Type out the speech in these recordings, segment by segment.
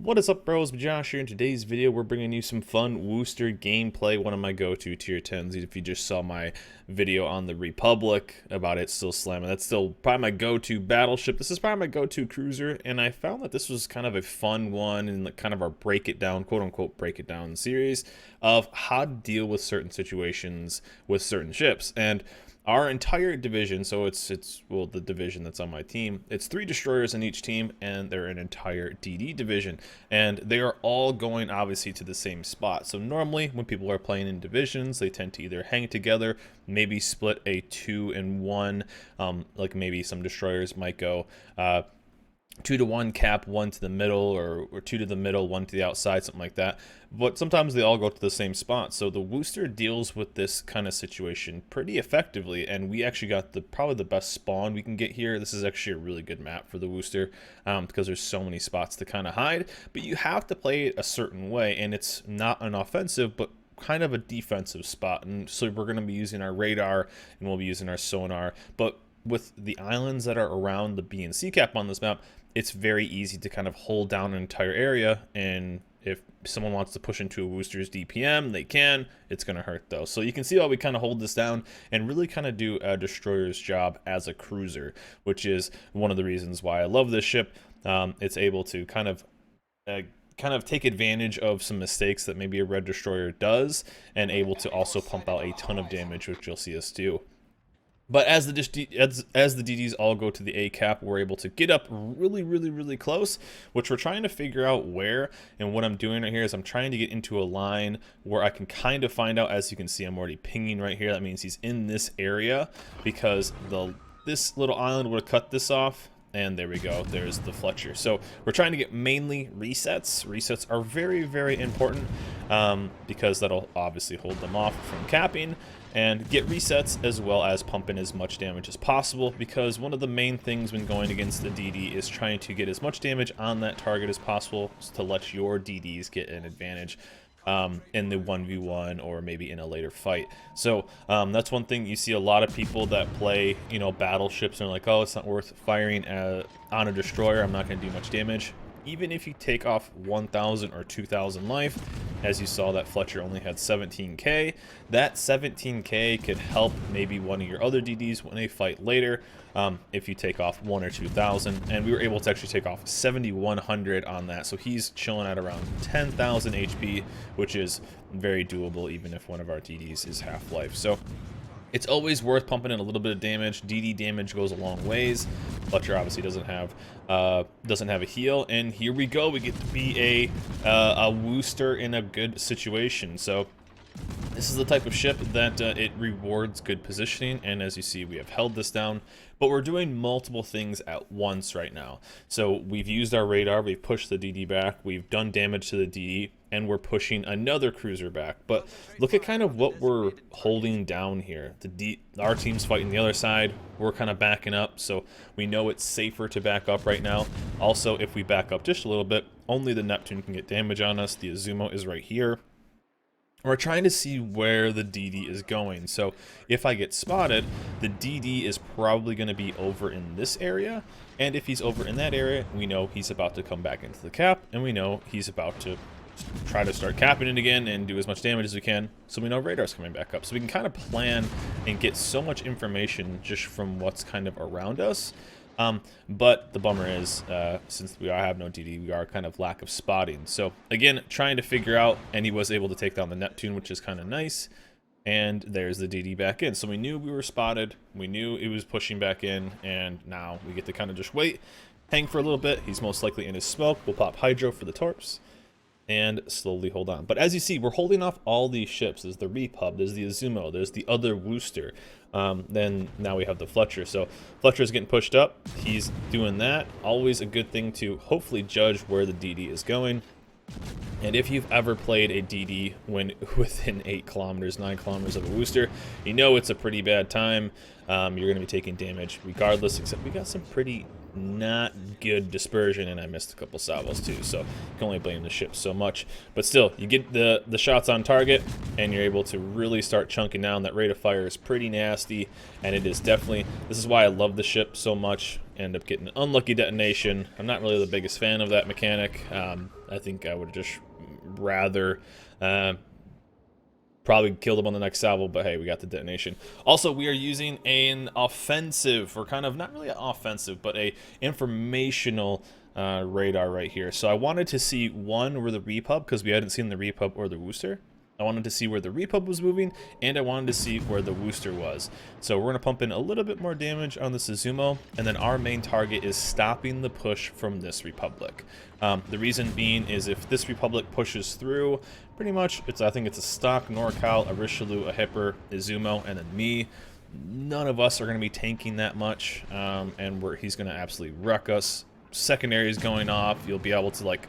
What is up, bros? Josh here. In today's video, we're bringing you some fun Worcester gameplay, one of my go-to tier 10s. If you just saw my video on the Republic about it still slamming, that's still probably my go-to battleship. This is probably my go-to cruiser, and I found that this was kind of a fun one in kind of our break it down, quote-unquote break it down series of how to deal with certain situations with certain ships. And our entire division, so it's well, the division that's on my team, it's 3 destroyers in each team, and they're an entire DD division, and they are all going obviously to the same spot. So normally when people are playing in divisions, they tend to either hang together, maybe split a 2 and 1, like maybe some destroyers might go 2 to 1 cap, 1 to the middle, or 2 to the middle, 1 to the outside, something like that. But sometimes they all go to the same spot. So the Worcester deals with this kind of situation pretty effectively, and we actually got probably the best spawn we can get here. This is actually a really good map for the Worcester because there's so many spots to kind of hide. But you have to play it a certain way, and it's not an offensive, but kind of a defensive spot. And so we're going to be using our radar, and we'll be using our sonar. But with the islands that are around the B and C cap on this map, it's very easy to kind of hold down an entire area, and if someone wants to push into a Worcester's DPM, they can. It's going to hurt though. So you can see how we kind of hold this down and really kind of do a destroyer's job as a cruiser, which is one of the reasons why I love this ship. It's able to kind of take advantage of some mistakes that maybe a red destroyer does, and able to also pump out a ton of damage, which you'll see us do. But as the DDs all go to the A cap, we're able to get up really close, which we're trying to figure out where. And what I'm doing right here is I'm trying to get into a line where I can kind of find out. As you can see, I'm already pinging right here. That means he's in this area, because this little island would have cut this off. And there we go, there's the Fletcher. So we're trying to get mainly resets. Resets are very important because that'll obviously hold them off from capping, and get resets as well as pumping as much damage as possible, because one of the main things when going against the DD is trying to get as much damage on that target as possible to let your DDs get an advantage in the 1v1 or maybe in a later fight. So that's one thing you see a lot of people that play, you know, battleships, and are like, oh, it's not worth firing on a destroyer, I'm not going to do much damage. Even if you take off 1,000 or 2,000 life, as you saw, that Fletcher only had 17k. That 17k could help maybe one of your other DDs when they fight later, if you take off 1 or 2,000. And we were able to actually take off 7,100 on that. So he's chilling at around 10,000 HP, which is very doable even if one of our DDs is half life. So it's always worth pumping in a little bit of damage. DD damage goes a long ways. Fletcher obviously doesn't have a heal, and here we go. We get to be a Worcester in a good situation. So this is the type of ship that it rewards good positioning, and as you see, we have held this down, but we're doing multiple things at once right now. So we've used our radar, we've pushed the DD back, we've done damage to the DD, and we're pushing another cruiser back. But look at kind of what we're holding down here. Our team's fighting the other side, we're kind of backing up, so we know it's safer to back up right now. Also, if we back up just a little bit, only the Neptune can get damage on us. The Azumo is right here. We're trying to see where the DD is going. So if I get spotted, the DD is probably going to be over in this area. And if he's over in that area, we know he's about to come back into the cap, and we know he's about to try to start capping it again and do as much damage as we can. So we know radar's coming back up. So we can kind of plan and get so much information just from what's kind of around us. But the bummer is, since we have no DD, we are kind of lack of spotting. So again, trying to figure out, and he was able to take down the Neptune, which is kind of nice. And there's the DD back in. So we knew we were spotted. We knew it was pushing back in, and now we get to kind of just wait, hang for a little bit. He's most likely in his smoke. We'll pop Hydro for the torps and slowly hold on. But as you see, we're holding off all these ships. There's the Repub, there's the Azumo, there's the other Worcester. Then now we have the Fletcher. So Fletcher's getting pushed up. He's doing that. Always a good thing to hopefully judge where the DD is going. And if you've ever played a DD when within 8 kilometers, 9 kilometers of a Worcester, you know it's a pretty bad time. You're going to be taking damage regardless, except we got some pretty not good dispersion, and I missed a couple salvos too, so you can only blame the ship so much. But still, you get the shots on target, and you're able to really start chunking down. That rate of fire is pretty nasty, and it is definitely, this is why I love the ship so much. End up getting an unlucky detonation. I'm not really the biggest fan of that mechanic. I think I would just rather probably killed him on the next salvo, but hey, we got the detonation. Also, we are using an offensive, or kind of not really an offensive, but a informational radar right here. So I wanted to see one where the repub, because we hadn't seen the repub or the Worcester. I wanted to see where the repub was moving, and I wanted to see where the Worcester was. So we're going to pump in a little bit more damage on the Suzumo, and then our main target is stopping the push from this Republic. The reason being is if this Republic pushes through, pretty much, I think it's a stock NorCal, a Richelieu, a Hipper, Izumo, and then me. None of us are going to be tanking that much, and he's going to absolutely wreck us. Secondary is going off. You'll be able to, like,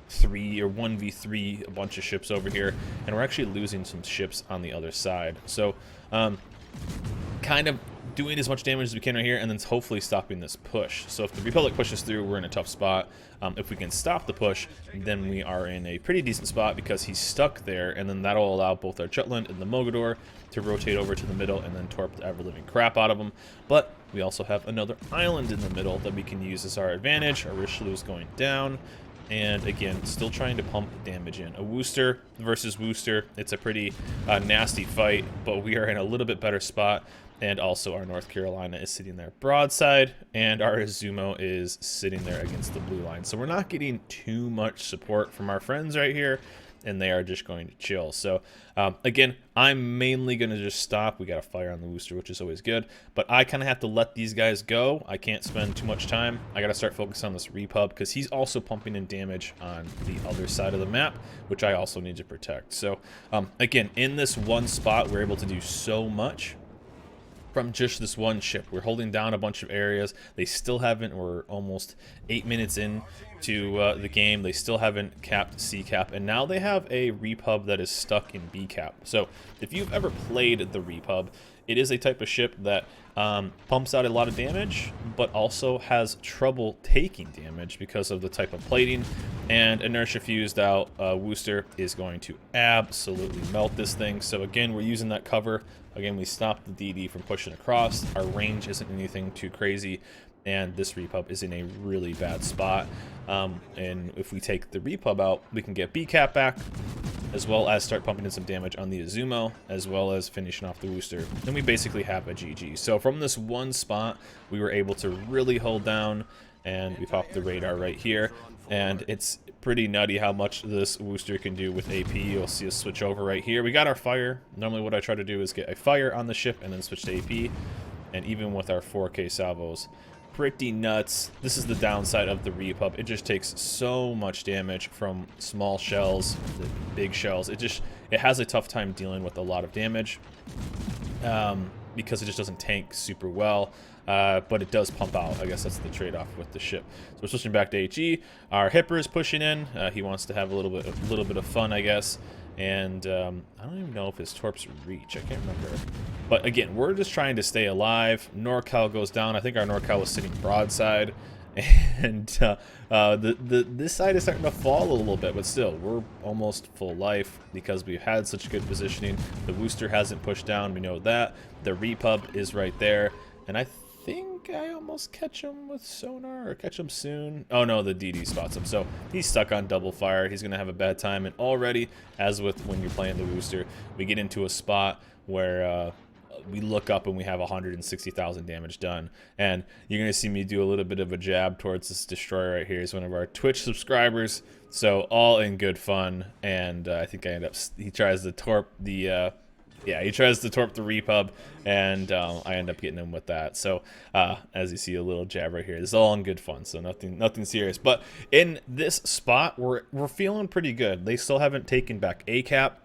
3 or 1v3 a bunch of ships over here, and we're actually losing some ships on the other side. So kind of doing as much damage as we can right here, and then hopefully stopping this push. So if the Republic pushes through, we're in a tough spot. If we can stop the push, then we are in a pretty decent spot because he's stuck there, and then that'll allow both our Jutland and the Mogador to rotate over to the middle and then torp the ever-living crap out of them. But we also have another island in the middle that we can use as our advantage. Our Richelieu is going down. And again, still trying to pump damage in. A Worcester versus Worcester, it's a pretty nasty fight, but we are in a little bit better spot. And also our North Carolina is sitting there broadside, and our Izumo is sitting there against the blue line. So we're not getting too much support from our friends right here, and they are just going to chill. So again, I'm mainly going to just stop. We got a fire on the Worcester, which is always good, but I kind of have to let these guys go. I can't spend too much time. I got to start focusing on this repub because he's also pumping in damage on the other side of the map, which I also need to protect. So again, in this one spot, we're able to do so much from just this one ship. We're holding down a bunch of areas. They still haven't, we're almost 8 minutes in to the game. They still haven't capped C cap, and now they have a repub that is stuck in B cap. So if you've ever played the repub, it is a type of ship that pumps out a lot of damage, but also has trouble taking damage because of the type of plating. And inertia fused out, Worcester is going to absolutely melt this thing. So again, we're using that cover. Again, we stopped the DD from pushing across. Our range isn't anything too crazy, and this repub is in a really bad spot. And if we take the repub out, we can get B cap back, as well as start pumping in some damage on the Izumo, as well as finishing off the Worcester. Then we basically have a GG. So from this one spot, we were able to really hold down, and we popped the radar right here. And it's pretty nutty how much this Worcester can do with AP. You'll see us switch over right here. We got our fire. Normally what I try to do is get a fire on the ship and then switch to AP. And even with our 4K salvos, pretty nuts. This is the downside of the repub. It just takes so much damage from small shells, the big shells. It has a tough time dealing with a lot of damage because it just doesn't tank super well. But it does pump out. I guess that's the trade-off with the ship. So we're switching back to HE. Our Hipper is pushing in. He wants to have a little bit of fun, I guess. And I don't even know if his torps reach. I can't remember. But again, we're just trying to stay alive. NorCal goes down. I think our NorCal was sitting broadside. And this side is starting to fall a little bit, but still, we're almost full life because we've had such good positioning. The Worcester hasn't pushed down. We know that. The repub is right there. And I think I almost catch him with sonar, or catch him soon. Oh no, the DD spots him. So he's stuck on double fire. He's going to have a bad time. And already, as with when you're playing the Worcester, we get into a spot where we look up and we have 160,000 damage done. And you're going to see me do a little bit of a jab towards this destroyer right here. He's one of our Twitch subscribers. So all in good fun. And I think I end up, he tries to torp the... yeah, he tries to torp the repub, and I end up getting him with that. So, as you see, a little jab right here. This is all in good fun, so nothing serious. But in this spot, we're feeling pretty good. They still haven't taken back A cap,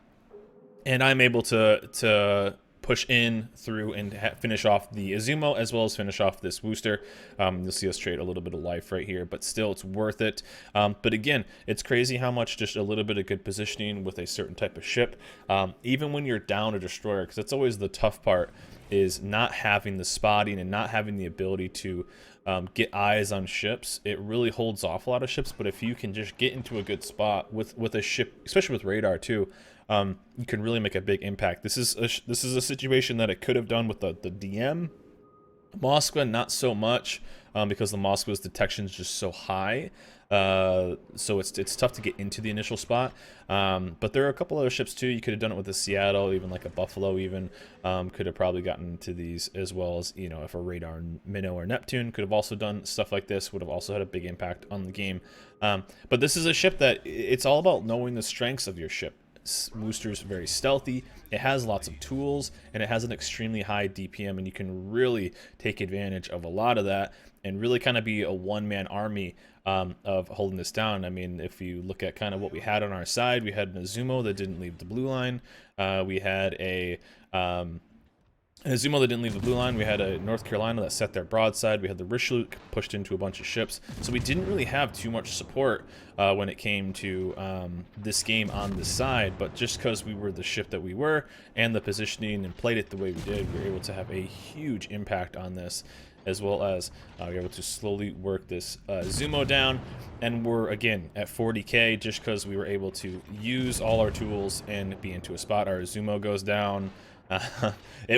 and I'm able to push in through and finish off the Izumo, as well as finish off this Worcester. You'll see us trade a little bit of life right here, but still it's worth it. But again, it's crazy how much just a little bit of good positioning with a certain type of ship, even when you're down a destroyer, because that's always the tough part, is not having the spotting and not having the ability to get eyes on ships. It really holds off a lot of ships, but if you can just get into a good spot with a ship, especially with radar too, you can really make a big impact. This is a situation that it could have done with the DM. Moskva, not so much. because the Moskva's detection is just so high. So it's tough to get into the initial spot. But there are a couple other ships too. You could have done it with a Seattle, even like a Buffalo, even could have probably gotten into these, as well as, you know, if a radar Minnow or Neptune could have also done stuff like this, would have also had a big impact on the game. But this is a ship that it's all about knowing the strengths of your ship. Worcester's very stealthy, it has lots of tools, and it has an extremely high DPM, and you can really take advantage of a lot of that and really kind of be a one-man army of holding this down. I mean, if you look at kind of what we had on our side, we had an Azumo that didn't leave the blue line. We had a Azumo that didn't leave the blue line. We had a North Carolina that set their broadside. We had the Richelieu pushed into a bunch of ships. So we didn't really have too much support when it came to this game on this side. But just because we were the ship that we were and the positioning and played it the way we did, we were able to have a huge impact on this, as well as we were able to slowly work this Zumo down. And we're, again, at 40k just because we were able to use all our tools and be into a spot. Our Zumo goes down. That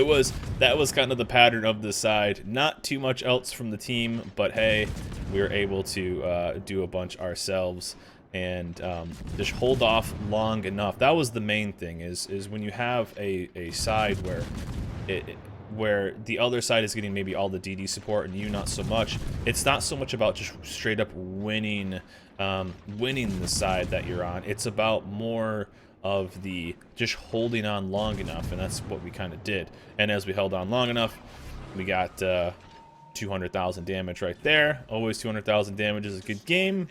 was kind of the pattern of the side. Not too much else from the team, but hey, we were able to do a bunch ourselves and just hold off long enough. That was the main thing, is when you have a side where the other side is getting maybe all the DD support and you not so much. It's not so much about just straight up winning the side that you're on. It's about more of the just holding on long enough, and that's what we kind of did. And as we held on long enough, we got 200,000 damage right there. Always 200,000 damage is a good game.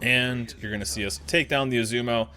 And you're gonna see us take down the Azumo.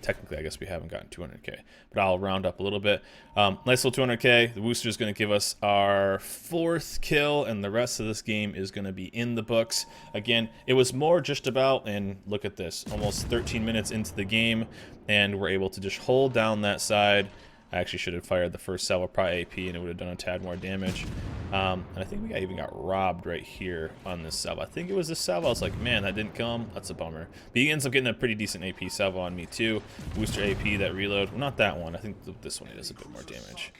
Technically I guess we haven't gotten 200k, but I'll round up a little bit. Nice little 200k. The Worcester is going to give us our 4th kill, and the rest of this game is going to be in the books. Again, it was more just about, and look at this, almost 13 minutes into the game, and we're able to just hold down that side. I actually should have fired the first salvo, probably AP, and it would have done a tad more damage. And I think we even got robbed right here on this salvo. I think it was this salvo. I was like, man, that didn't kill him. That's a bummer. But he ends up getting a pretty decent AP salvo on me too. Worcester AP, that reload. Well, not that one. I think this one does a bit more damage.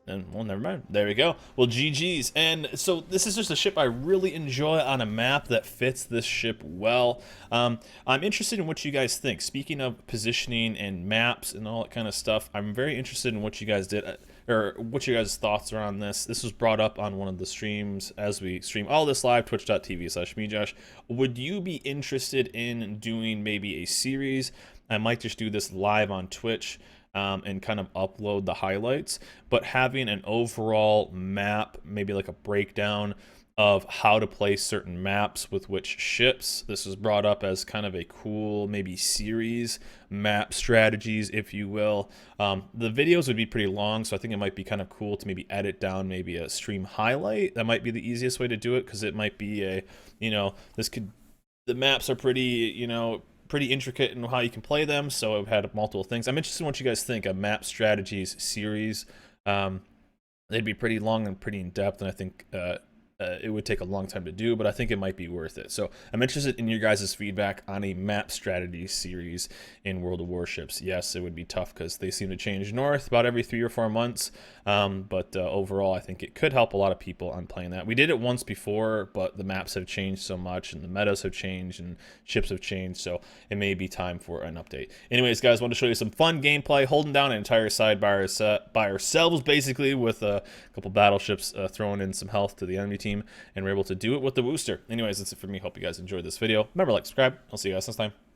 And, well, never mind. There we go. Well, GG's. And so this is just a ship I really enjoy on a map that fits this ship well. I'm interested in what you guys think. Speaking of positioning and maps and all that kind of stuff, I'm very interested in what you guys did, or what you guys' thoughts are on this. This was brought up on one of the streams as we stream all this live, twitch.tv/mejosh. Would you be interested in doing maybe a series? I might just do this live on Twitch. And kind of upload the highlights, but having an overall map, maybe like a breakdown of how to play certain maps with which ships. This was brought up as kind of a cool maybe series, map strategies, if you will. The videos would be pretty long, so I think it might be kind of cool to maybe edit down maybe a stream highlight. That might be the easiest way to do it, because it might be a, you know, the maps are pretty, you know, pretty intricate in how you can play them, so I've had multiple things. I'm interested in what you guys think. A map strategies series, they'd be pretty long and pretty in depth, and I think it would take a long time to do, but I think it might be worth it. So I'm interested in your guys' feedback on a map strategy series in World of Warships. Yes, it would be tough because they seem to change north about every 3 or 4 months, but overall I think it could help a lot of people on playing that. We did it once before, but the maps have changed so much, and the metas have changed, and ships have changed, so it may be time for an update. Anyways, guys, I want to show you some fun gameplay, holding down an entire side by ourselves, basically, with a couple battleships throwing in some health to the enemy team, and we're able to do it with the Worcester. Anyways, that's it for me. Hope you guys enjoyed this video. Remember, like, subscribe. I'll see you guys next time.